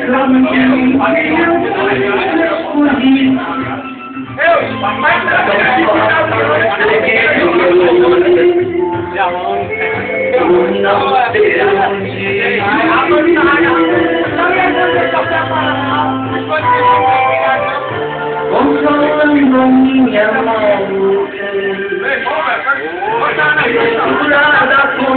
Hãy subscribe cho kênh Ghiền Mì Gõ để không bỏ lỡ những video hấp dẫn